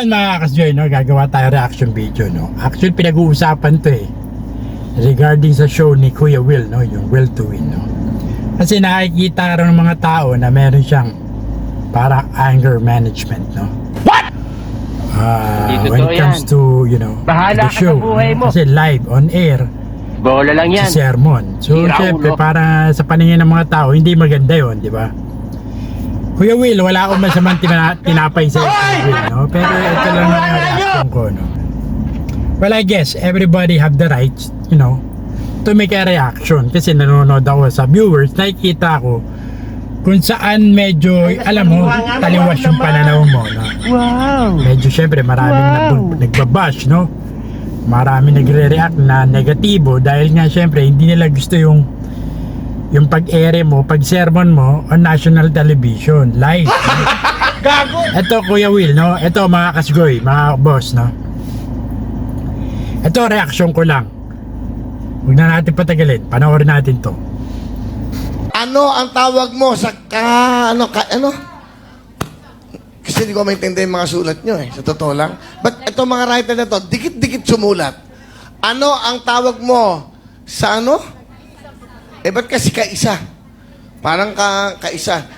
ngayon mga kasjoy, no, gagawa tayo reaction video, no. Actually pinag-uusapan to regarding sa show ni Kuya Will, no, yung Will to Win, no. Kasi nakikita rin ng mga tao na meron siyang para anger management, no. What? When it comes to, you know, Bahala the show, ka sa buhay mo. kasi live on air Bola lang yan. si sermon. So Sira syempre ulo. para sa paningin ng mga tao hindi maganda yon, di ba? Kuya Will, wala akong masamang tinapay sa Kuya Will, no? Pero ito lang ang reaction ko, no? Well, I guess everybody have the right, you know, to make a reaction. Kasi nanonood ako sa viewers, nakikita ko kung saan medyo, alam mo, taliwas yung pananaw mo, no? Wow. Medyo syempre maraming nagbabash, no? Maraming nagre-react na negatibo dahil nga syempre hindi nila gusto yung pag-ere mo, pag-sermon mo on national television, live. Gago. Ito Kuya Will, no? Ito mga kasgoy, mga boss, no? Ito reaction ko lang. Huwag na natin patagalin, panoorin natin to. Ano ang tawag mo sa ano? Kasi hindi ko maintindihan yung mga sulat nyo sa totoo lang. But itong mga writer na to, dikit-dikit sumulat. Ano ang tawag mo sa ano? Ba't kasi kaisa? Parang kaisa.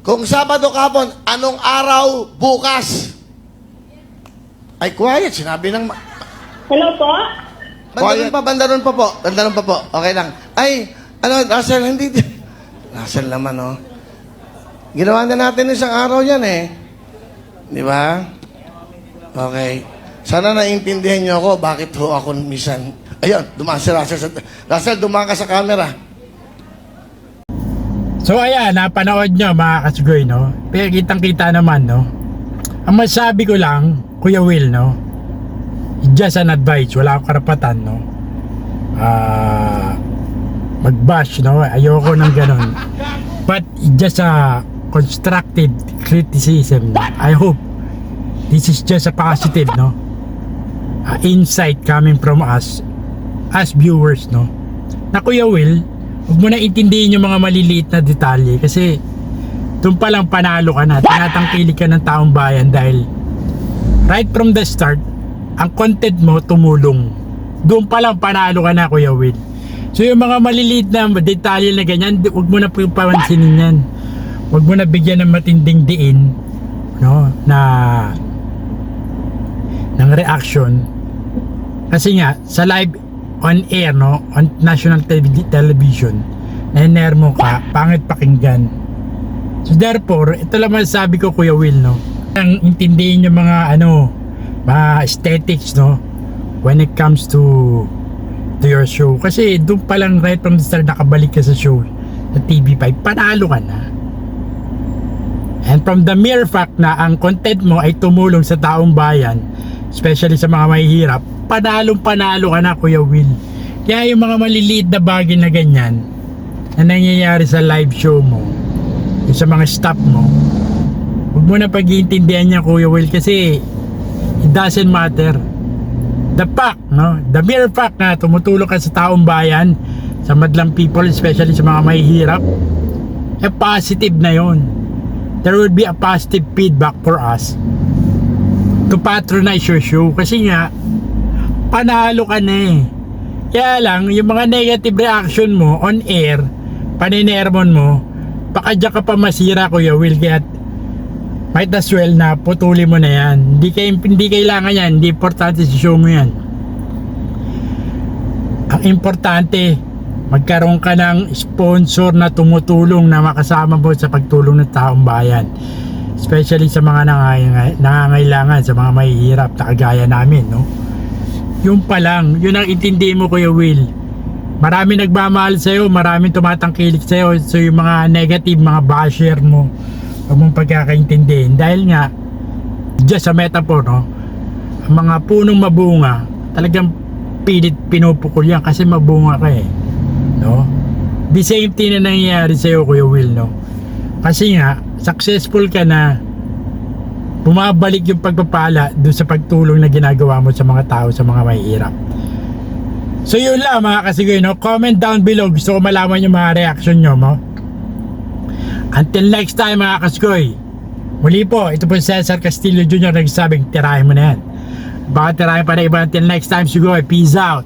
Kung Sabado kapon, anong araw bukas? Ay, quiet. Sinabi ng... Hello po? Bandaron pa po. Okay lang. Ay, Russell, hindi... Russell naman, oh. Ginawa na natin isang araw yan, Di ba? Okay. Sana naiintindihan niyo ako bakit ho ako minsan... Ayun, dumaan si Russell. Russell, dumaan ka sa camera. So ayan, napanood nyo mga kasgoy, no? Pero kitang-kita naman, no? Ang masabi ko lang, Kuya Will, no? Just an advice, wala akong karapatan, no? Mag-bash, no? Ayoko ng ganun. But just a constructive criticism, no? I hope this is just a positive, no? Insight coming from us as viewers, no? Na Kuya Will, huwag mo na intindihin yung mga maliliit na detalye kasi doon pa lang panalo ka na, tinatangkilik ka ng taong bayan dahil right from the start, ang content mo tumulong. Doon pa lang panalo ka na, Kuya Will. So yung mga maliliit na detalye na ganyan, huwag mo na pansinin yan. Huwag mo na bigyan ng matinding diin, no, ng reaction. Kasi nga, sa live on air, no, on national television, nahinermo ka, pangit pakinggan. So therefore, ito lang masasabi ko, Kuya Will, no, ang intindihin yung mga mga aesthetics, no, when it comes to your show. Kasi doon pa lang right from the start nakabalik ka sa show sa TV5, panalo ka na. And from the mere fact na ang content mo ay tumulong sa taong bayan, especially sa mga mahihirap, panalo ka na, Kuya Will. Kaya yung mga maliliit na bagay na ganyan na nangyayari sa live show mo, yung sa mga staff mo, huwag mo na pag-iintindihan niya, Kuya Will, kasi it doesn't matter. The fact, no? The mere fact na tumutulong ka sa taong bayan, sa madlang people, especially sa mga mahihirap, positive na yon. There will be a positive feedback for us to patronize your show kasi nga panalo ka na Kaya lang yung mga negative reaction mo on air, paninermon mo, baka dyan ka pa masira, Kuya Will, kaya might as well na putuli mo na yan. Hindi kailangan yan, hindi importante sa show mo yan. Ang importante, magkaroon ka ng sponsor na tumutulong na makasama mo sa pagtulong ng taong bayan, especially sa mga nangangailangan, sa mga mahihirap na kagaya namin, no? Yung pa lang, yun ang intindi mo, Kuya Will. Marami nagmamahal sa'yo, maraming tumatangkilik sa'yo. So yung mga negative, mga basher mo, huwag mong pagkakaintindihin. Dahil nga, just a metaphor, no? Ang mga punong mabunga, talagang pinupukol yan kasi mabunga ka, no? The same thing na nangyayari sa'yo, Kuya Will, no? Kasi nga, successful ka na, bumabalik yung pagpapala doon sa pagtulong na ginagawa mo sa mga tao, sa mga mahihirap. So yun lang mga kasigoy, no? Comment down below, gusto ko malaman yung mga reaction nyo, no? Until next time mga kasigoy, Muli po, ito po si Cesar Castillo Jr. nagsasabing tirahin mo na yan. Baka tirahin pa na iba until next time siguro. Peace out.